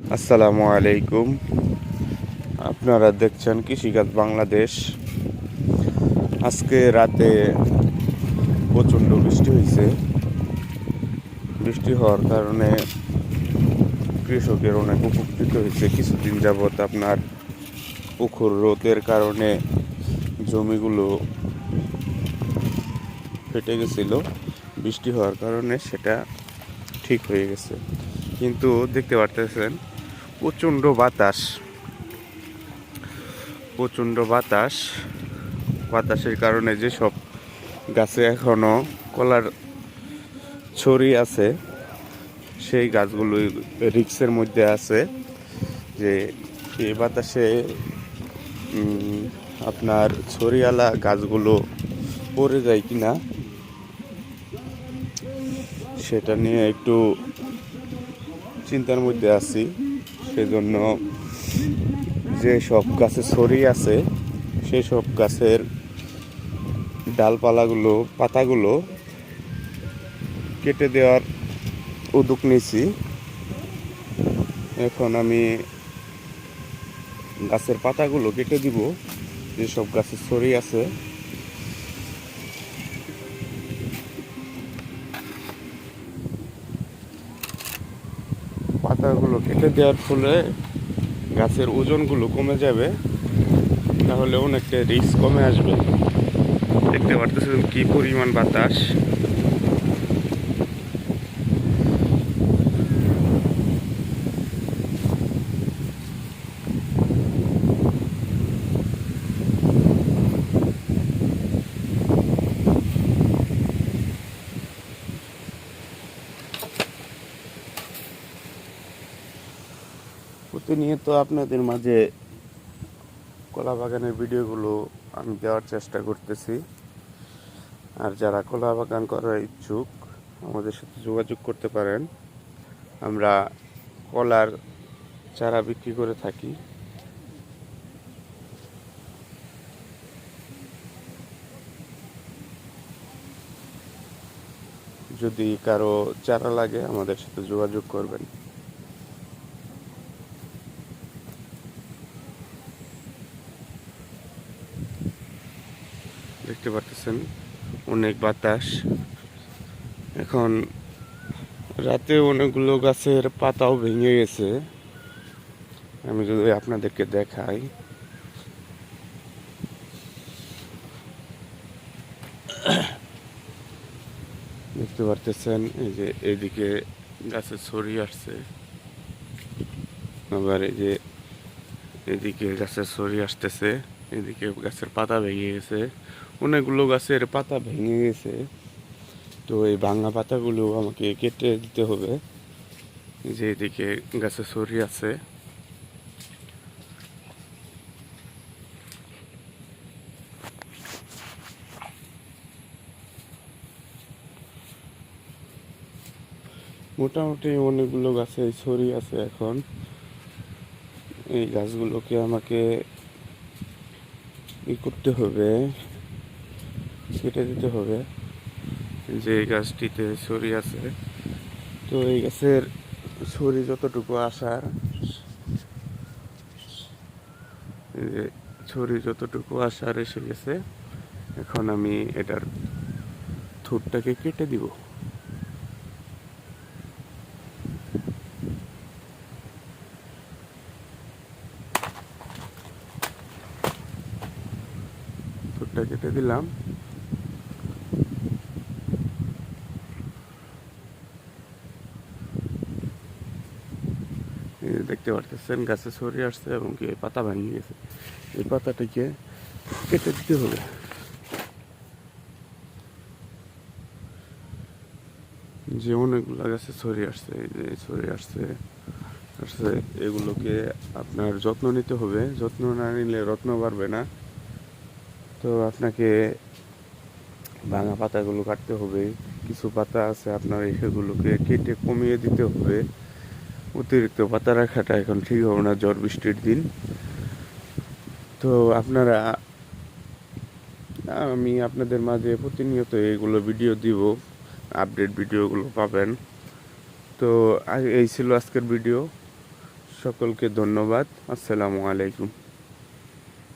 আসসালামু আলাইকুম। আপনারা দেখছেন কৃষিকাজ বাংলাদেশ। আজকে রাতে প্রচণ্ড বৃষ্টি হয়েছে। বৃষ্টি হওয়ার কারণে কৃষকের অনেক উপকৃত হয়েছে। কিছুদিন যাবৎ আপনার পুকুর রোদের কারণে জমিগুলো ফেটে গেছিল। বৃষ্টি হওয়ার কারণে সেটা ঠিক হয়ে গেছে। কিন্তু দেখতে পারতেছেন প্রচণ্ড বাতাস। বাতাসের কারণে যেসব গাছে এখনো কলার ছড়ি আছে সেই গাছগুলো রিক্সের মধ্যে আছে যে এই বাতাসে আপনার ছড়িওয়ালা গাছগুলো পড়ে যায় কিনা সেটা নিয়ে একটু চিন্তার মধ্যে আছি। সেজন্য যে সব গাছে ছড়ি আছে সেই সব গাছের পাতাগুলো কেটে দেওয়ার উদ্যোগ নিয়েছি। এখন আমি গাছের পাতাগুলো কেটে দিব, যেসব গাছের ছড়ি আছে। পাতাগুলো কেটে দেওয়ার ফলে গাছের ওজনগুলো কমে যাবে, তাহলে অনেকটা রিস্ক কমে আসবে। দেখতে পারতেছেন কি পরিমাণ বাতাস। প্রতিনিয়ত আপনাদের মাঝে কলা বাগানের ভিডিওগুলো আমি দেওয়ার চেষ্টা করতেছি। আর যারা কলা বাগান করার ইচ্ছুক আমাদের সাথে যোগাযোগ করতে পারেন। আমরা কলার চারা বিক্রি করে থাকি। যদি কারো চারা লাগে আমাদের সাথে যোগাযোগ করবেন। দেখতে পারতেছেন অনেক বাতাস। এখন রাতে অনেকগুলো গাছের পাতাও ভেঙে গেছে। আমি যদি আপনাদেরকে দেখাই, দেখতে পারতেছেন এই যে এইদিকে গাছের ছড়ি আসছে, আবার এই যে এদিকে গাছের ছড়ি আসতেছে, এদিকে গাছের পাতা ভেঙে গেছে। অনেকগুলো গাছের পাতা ভেঙে গেছে। তো এই ভাঙা পাতাগুলো আমাকে কেটে দিতে হবে। যে এদিকে গাছের ছড়ি আছে, মোটামুটি অনেকগুলো গাছে ছড়ি আছে। এখন এই গাছগুলোকে আমাকে করতে হবে, কেটে দিতে হবে। যে এই গাছটিতে ছড়ি আছে, তো এই গাছের ছড়ি যতটুকু আসার, যে ছড়ি যতটুকু আসার এসে গেছে, এখন আমি এটার থুরটাকে কেটে দিব। থুরটা কেটে দিলাম। দেখতে পারতেছেন গাছে ছড়ি আসছে এবং কি এই পাতা ভেঙে গেছে। এই পাতাটাকে কেটে দিতে হবে। যে অনেকগুলো গাছে ছড়ি আসছে, এই যে ছড়ি আসছে, এগুলোকে আপনার যত্ন নিতে হবে। যত্ন না নিলে রত্ন বাড়বে না। তো আপনাকে ভাঙা পাতাগুলো কাটতে হবে। কিছু পাতা আছে আপনার সেগুলোকে কেটে কমিয়ে দিতে হবে। অতিরিক্ত পাতা রাখাটা এখন ঠিক হবে না ঝড় বৃষ্টির দিন। তো আমি আপনাদের মাঝে প্রতিনিয়ত এগুলো ভিডিও দিব, আপডেট ভিডিওগুলো পাবেন। তো এই ছিল আজকের ভিডিও। সকলকে ধন্যবাদ। আসসালামু আলাইকুম।